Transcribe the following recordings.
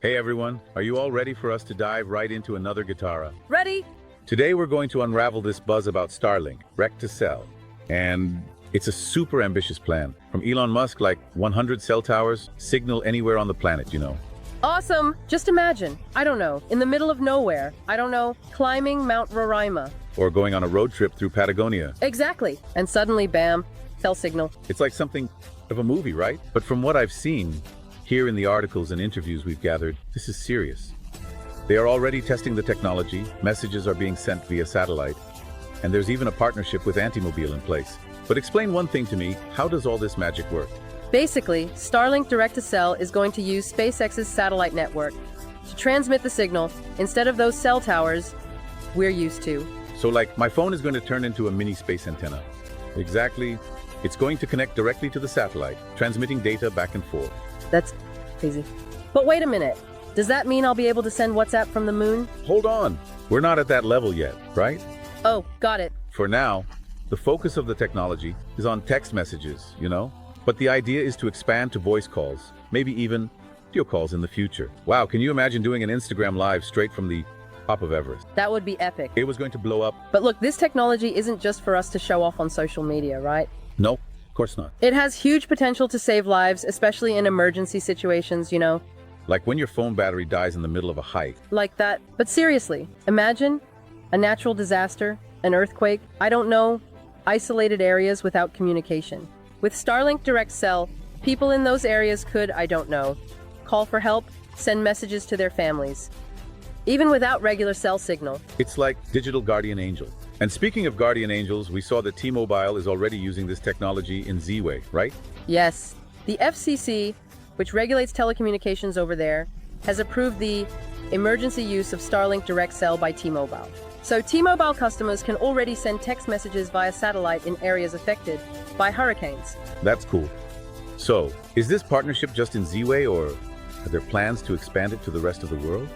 Hey everyone, are you all ready for us to dive right into another guitarra? Ready? Today we're going to unravel this buzz about Starlink, wreck to sell. And it's a super ambitious plan. From Elon Musk, like 100 cell towers, signal anywhere on the planet, you know. Awesome. Just imagine, I don't know, in the middle of nowhere, climbing Mount Roraima. Or going on a road trip through Patagonia. Exactly. And suddenly, bam, cell signal. It's like something of a movie, right? But from what I've seen, here in the articles and interviews we've gathered, this is serious. They are already testing the technology, messages are being sent via satellite, and there's even a partnership with T-Mobile in place. But explain one thing to me, how does all this magic work? Basically, Starlink Direct-to-Cell is going to use SpaceX's satellite network to transmit the signal instead of those cell towers we're used to. So like, my phone is going to turn into a mini space antenna. Exactly. It's going to connect directly to the satellite, transmitting data back and forth. That's crazy. But wait a minute. Does that mean I'll be able to send WhatsApp from the moon? Hold on. We're not at that level yet, right? Oh, got it. For now, the focus of the technology is on text messages, you know? But the idea is to expand to voice calls, maybe even video calls in the future. Wow, can you imagine doing an Instagram live straight from the top of Everest? That would be epic. It was going to blow up. But look, this technology isn't just for us to show off on social media, right? No, of course not. It has huge potential to save lives, especially in emergency situations, you know? Like when your phone battery dies in the middle of a hike. Like that. But seriously, imagine a natural disaster, an earthquake, I don't know, isolated areas without communication. With Starlink Direct Cell, people in those areas could, I don't know, call for help, send messages to their families. Even without regular cell signal. It's like digital guardian angel. And speaking of guardian angels, we saw that T-Mobile is already using this technology in Z-Way, right? Yes. The FCC, which regulates telecommunications over there, has approved the emergency use of Starlink Direct Cell by T-Mobile. So T-Mobile customers can already send text messages via satellite in areas affected by hurricanes. That's cool. So, is this partnership just in Z-Way, or are there plans to expand it to the rest of the world?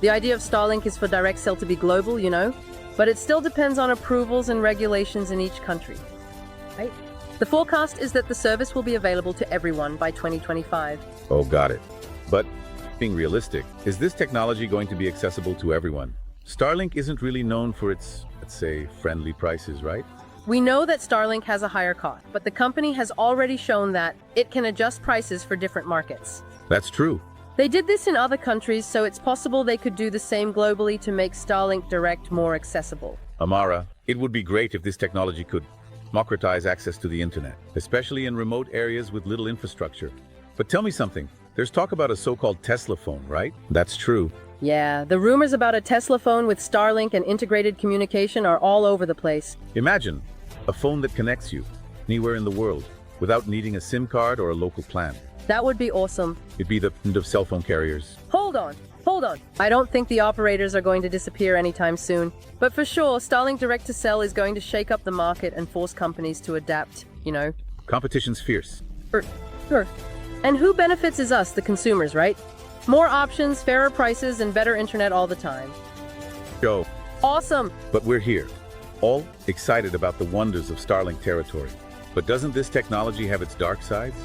The idea of Starlink is for Direct Cell to be global, you know, but it still depends on approvals and regulations in each country. Right? The forecast is that the service will be available to everyone by 2025. Oh, got it. But, being realistic, is this technology going to be accessible to everyone? Starlink isn't really known for its, let's say, friendly prices, right? We know that Starlink has a higher cost, but the company has already shown that it can adjust prices for different markets. That's true. They did this in other countries, so it's possible they could do the same globally to make Starlink Direct more accessible. Amara, it would be great if this technology could democratize access to the internet, especially in remote areas with little infrastructure. But tell me something, there's talk about a so-called Tesla phone, right? That's true. Yeah, the rumors about a Tesla phone with Starlink and integrated communication are all over the place. Imagine a phone that connects you anywhere in the world without needing a SIM card or a local plan. That would be awesome. It'd be the end of cell phone carriers. Hold on. I don't think the operators are going to disappear anytime soon. But for sure, Starlink Direct-to-Cell is going to shake up the market and force companies to adapt, you know. Competition's fierce. Sure. And who benefits is us, the consumers, right? More options, fairer prices, and better internet all the time. Yo. Awesome. But we're here, all excited about the wonders of Starlink territory. But doesn't this technology have its dark sides?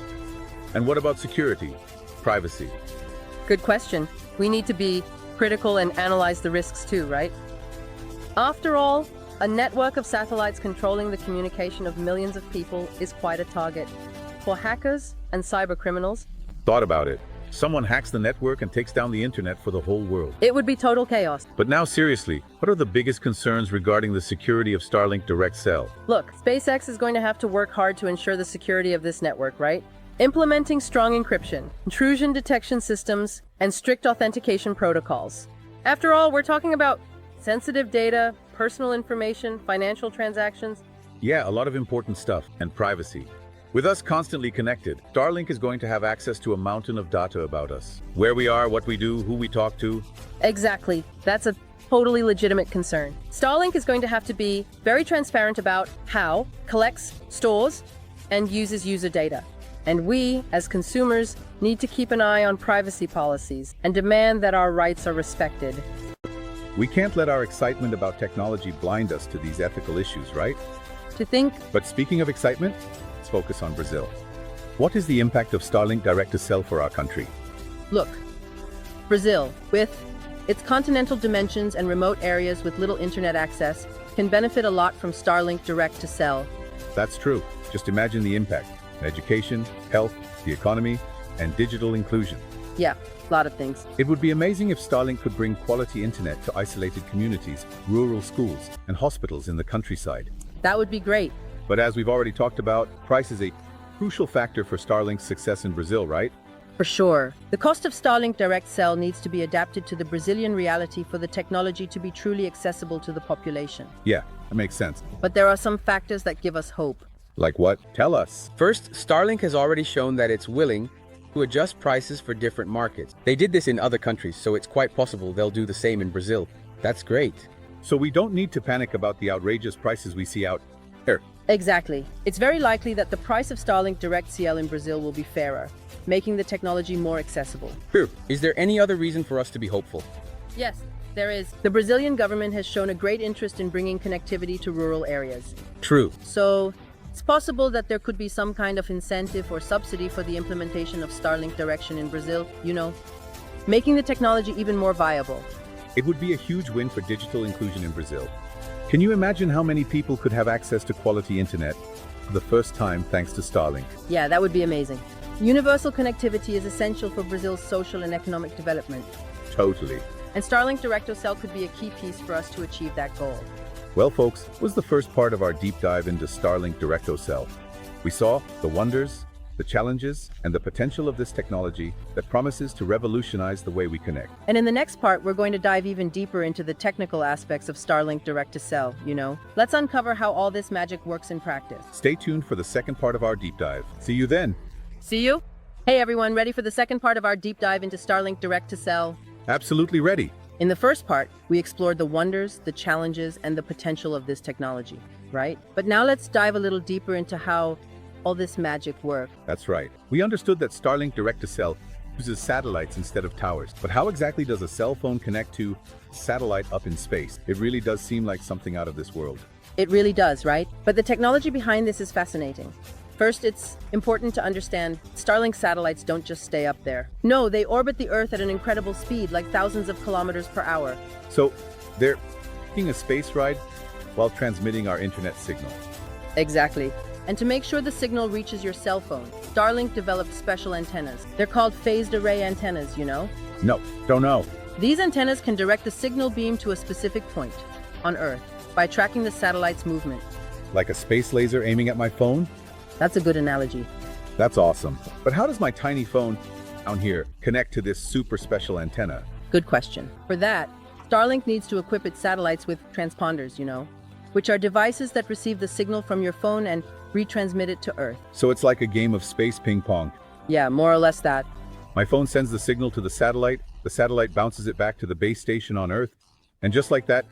And what about security, privacy? Good question. We need to be critical and analyze the risks too, right? After all, a network of satellites controlling the communication of millions of people is quite a target for hackers and cyber criminals. Thought about it. Someone hacks the network and takes down the internet for the whole world. It would be total chaos. But now seriously, what are the biggest concerns regarding the security of Starlink Direct Cell? Look, SpaceX is going to have to work hard to ensure the security of this network, right? Implementing strong encryption, intrusion detection systems, and strict authentication protocols. After all, we're talking about sensitive data, personal information, financial transactions. Yeah, a lot of important stuff, and privacy. With us constantly connected, Starlink is going to have access to a mountain of data about us. Where we are, what we do, who we talk to. Exactly. That's a totally legitimate concern. Starlink is going to have to be very transparent about how, collects, stores, and uses user data. And we, as consumers, need to keep an eye on privacy policies and demand that our rights are respected. We can't let our excitement about technology blind us to these ethical issues, right? To think. But speaking of excitement, let's focus on Brazil. What is the impact of Starlink Direct-to-Cell for our country? Look, Brazil, with its continental dimensions and remote areas with little internet access, can benefit a lot from Starlink direct to cell. That's true. Just imagine the impact in education, health, the economy, and digital inclusion. Yeah, a lot of things. It would be amazing if Starlink could bring quality internet to isolated communities, rural schools, and hospitals in the countryside. That would be great. But as we've already talked about, price is a crucial factor for Starlink's success in Brazil, right? For sure. The cost of Starlink direct cell needs to be adapted to the Brazilian reality for the technology to be truly accessible to the population. Yeah, that makes sense. But there are some factors that give us hope. Like what? Tell us. First, Starlink has already shown that it's willing to adjust prices for different markets. They did this in other countries, so it's quite possible they'll do the same in Brazil. That's great. So we don't need to panic about the outrageous prices we see out there. Exactly. It's very likely that the price of Starlink direct CL in Brazil will be fairer, making the technology more accessible. True. Is there any other reason for us to be hopeful? Yes, there is. The Brazilian government has shown a great interest in bringing connectivity to rural areas. True. So, it's possible that there could be some kind of incentive or subsidy for the implementation of Starlink direction in Brazil, making the technology even more viable. It would be a huge win for digital inclusion in Brazil. Can you imagine how many people could have access to quality internet for the first time thanks to Starlink? Yeah, that would be amazing. Universal connectivity is essential for Brazil's social and economic development. Totally. And Starlink Direct-to-Cell could be a key piece for us to achieve that goal. Well, folks, was the first part of our deep dive into Starlink Direct-to-Cell. We saw the wonders, the challenges, and the potential of this technology that promises to revolutionize the way we connect. And in the next part, we're going to dive even deeper into the technical aspects of Starlink Direct-to-Cell, Let's uncover how all this magic works in practice. Stay tuned for the second part of our deep dive. See you then. See you? Hey everyone, ready for the second part of our deep dive into Starlink Direct-to-Cell? Absolutely ready. In the first part, we explored the wonders, the challenges, and the potential of this technology, right? But now let's dive a little deeper into how all this magic works. That's right. We understood that Starlink Direct-to-Cell uses satellites instead of towers. But how exactly does a cell phone connect to a satellite up in space? It really does seem like something out of this world. It really does, right? But the technology behind this is fascinating. First, it's important to understand Starlink satellites don't just stay up there. No, they orbit the Earth at an incredible speed, like thousands of kilometers per hour. So they're taking a space ride while transmitting our internet signal. Exactly. And to make sure the signal reaches your cell phone, Starlink developed special antennas. They're called phased array antennas, No, don't know. These antennas can direct the signal beam to a specific point on Earth by tracking the satellite's movement. Like a space laser aiming at my phone? That's a good analogy. That's awesome. But how does my tiny phone down here connect to this super special antenna? Good question. For that, Starlink needs to equip its satellites with transponders, which are devices that receive the signal from your phone and retransmit it to Earth. So it's like a game of space ping pong. Yeah, more or less that. My phone sends the signal to the satellite bounces it back to the base station on Earth, and just like that,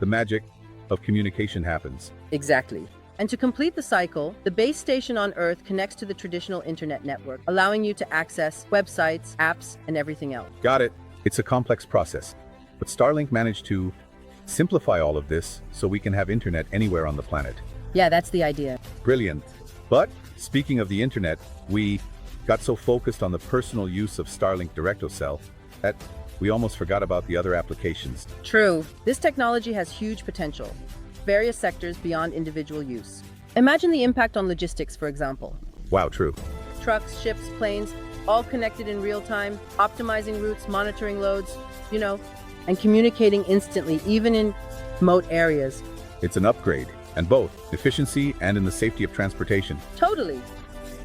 the magic of communication happens. Exactly. And to complete the cycle, the base station on Earth connects to the traditional internet network, allowing you to access websites, apps, and everything else. Got it. It's a complex process, but Starlink managed to simplify all of this so we can have internet anywhere on the planet. Yeah, that's the idea. Brilliant. But speaking of the internet, we got so focused on the personal use of Starlink Direct-to-Cell that we almost forgot about the other applications. True. This technology has huge potential. Various sectors beyond individual use. Imagine the impact on logistics, for example. Wow, true. Trucks, ships, planes, all connected in real time, optimizing routes, monitoring loads, and communicating instantly, even in remote areas. It's an upgrade, and both efficiency and in the safety of transportation. Totally.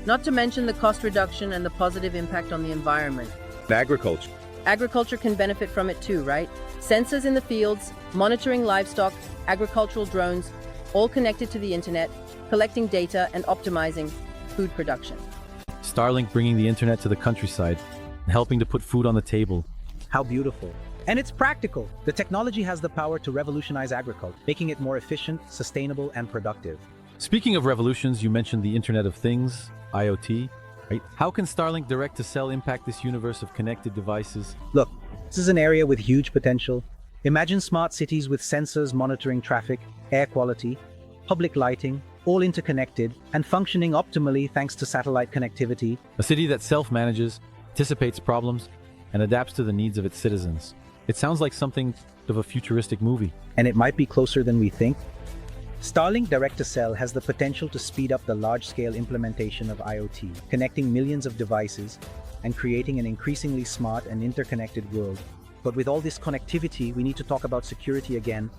Not to mention the cost reduction and the positive impact on the environment. Agriculture. Agriculture can benefit from it too, right? Sensors in the fields, monitoring livestock, agricultural drones, all connected to the internet, collecting data and optimizing food production. Starlink bringing the internet to the countryside and helping to put food on the table. How beautiful. And it's practical. The technology has the power to revolutionize agriculture, making it more efficient, sustainable, and productive. Speaking of revolutions, you mentioned the Internet of Things, IoT, right? How can Starlink Direct-to-Cell impact this universe of connected devices? Look, this is an area with huge potential. Imagine smart cities with sensors monitoring traffic, air quality, public lighting, all interconnected and functioning optimally thanks to satellite connectivity. A city that self-manages, anticipates problems, and adapts to the needs of its citizens. It sounds like something of a futuristic movie. And it might be closer than we think. Starlink Direct-to-Cell has the potential to speed up the large-scale implementation of IoT, connecting millions of devices and creating an increasingly smart and interconnected world. But with all this connectivity, we need to talk about security again.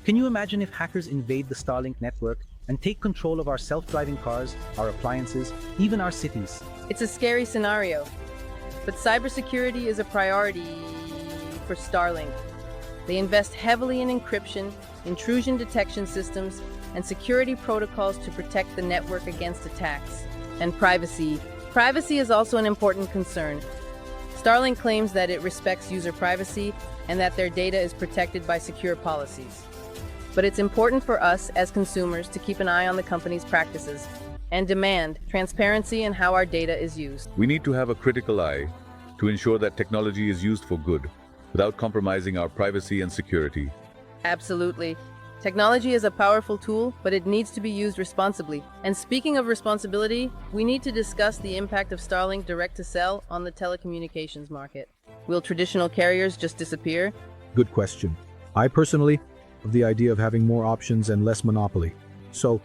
Can you imagine if hackers invade the Starlink network and take control of our self-driving cars, our appliances, even our cities? It's a scary scenario, but cybersecurity is a priority for Starlink. They invest heavily in encryption, intrusion detection systems, and security protocols to protect the network against attacks. And privacy. Privacy is also an important concern. Starlink claims that it respects user privacy and that their data is protected by secure policies. But it's important for us as consumers to keep an eye on the company's practices and demand transparency in how our data is used. We need to have a critical eye to ensure that technology is used for good, without compromising our privacy and security. Absolutely. Technology is a powerful tool, but it needs to be used responsibly. And speaking of responsibility, we need to discuss the impact of Starlink Direct-to-Cell on the telecommunications market. Will traditional carriers just disappear? Good question. I personally love the idea of having more options and less monopoly. So,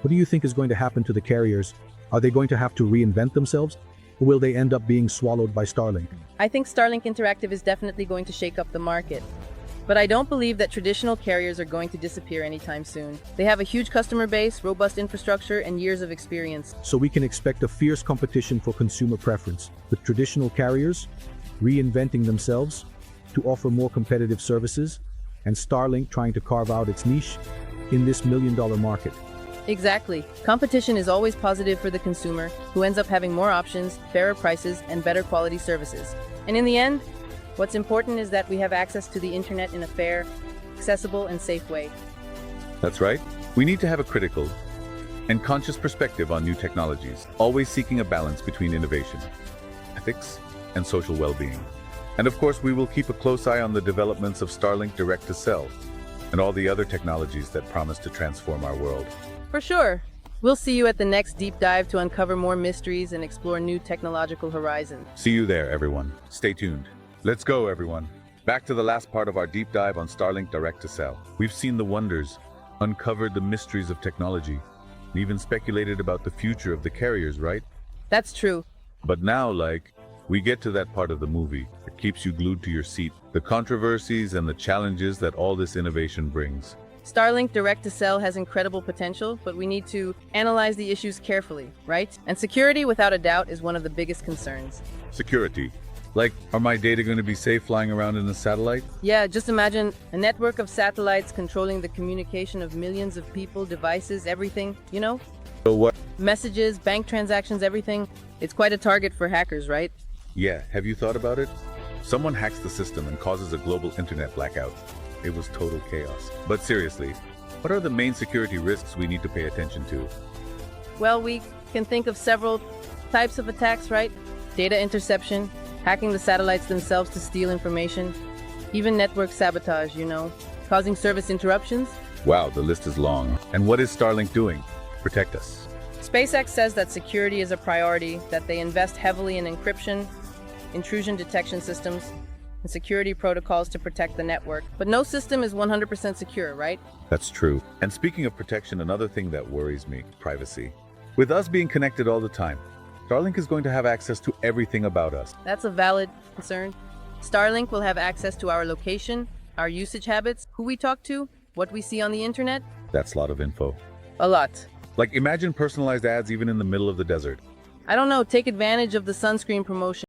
what do you think is going to happen to the carriers? Are they going to have to reinvent themselves? Or will they end up being swallowed by Starlink? I think Starlink Interactive is definitely going to shake up the market. But I don't believe that traditional carriers are going to disappear anytime soon. They have a huge customer base, robust infrastructure, and years of experience. So we can expect a fierce competition for consumer preference, with traditional carriers reinventing themselves to offer more competitive services, and Starlink trying to carve out its niche in this million-dollar market. Exactly. Competition is always positive for the consumer, who ends up having more options, fairer prices, and better quality services. And in the end, what's important is that we have access to the internet in a fair, accessible, and safe way. That's right. We need to have a critical and conscious perspective on new technologies, always seeking a balance between innovation, ethics, and social well-being. And of course, we will keep a close eye on the developments of Starlink Direct-to-Cell and all the other technologies that promise to transform our world. For sure. We'll see you at the next deep dive to uncover more mysteries and explore new technological horizons. See you there, everyone. Stay tuned. Let's go, everyone. Back to the last part of our deep dive on Starlink Direct-to-Cell. We've seen the wonders, uncovered the mysteries of technology, and even speculated about the future of the carriers, right? That's true. But now, we get to that part of the movie that keeps you glued to your seat, the controversies and the challenges that all this innovation brings. Starlink Direct-to-Cell has incredible potential, but we need to analyze the issues carefully, right? And security, without a doubt, is one of the biggest concerns. Security. Are my data going to be safe flying around in a satellite? Yeah, just imagine a network of satellites controlling the communication of millions of people, devices, everything, you know? So what? Messages, bank transactions, everything. It's quite a target for hackers, right? Yeah, have you thought about it? Someone hacks the system and causes a global internet blackout. It was total chaos. But seriously, what are the main security risks we need to pay attention to? Well, we can think of several types of attacks, right? Data interception, hacking the satellites themselves to steal information, even network sabotage, causing service interruptions. Wow, the list is long. And what is Starlink doing? Protect us. SpaceX says that security is a priority, that they invest heavily in encryption, intrusion detection systems, and security protocols to protect the network. But no system is 100% secure, right? That's true. And speaking of protection, another thing that worries me, privacy. With us being connected all the time, Starlink is going to have access to everything about us. That's a valid concern. Starlink will have access to our location, our usage habits, who we talk to, what we see on the internet. That's a lot of info. A lot. Imagine personalized ads even in the middle of the desert. I don't know, take advantage of the sunscreen promotion.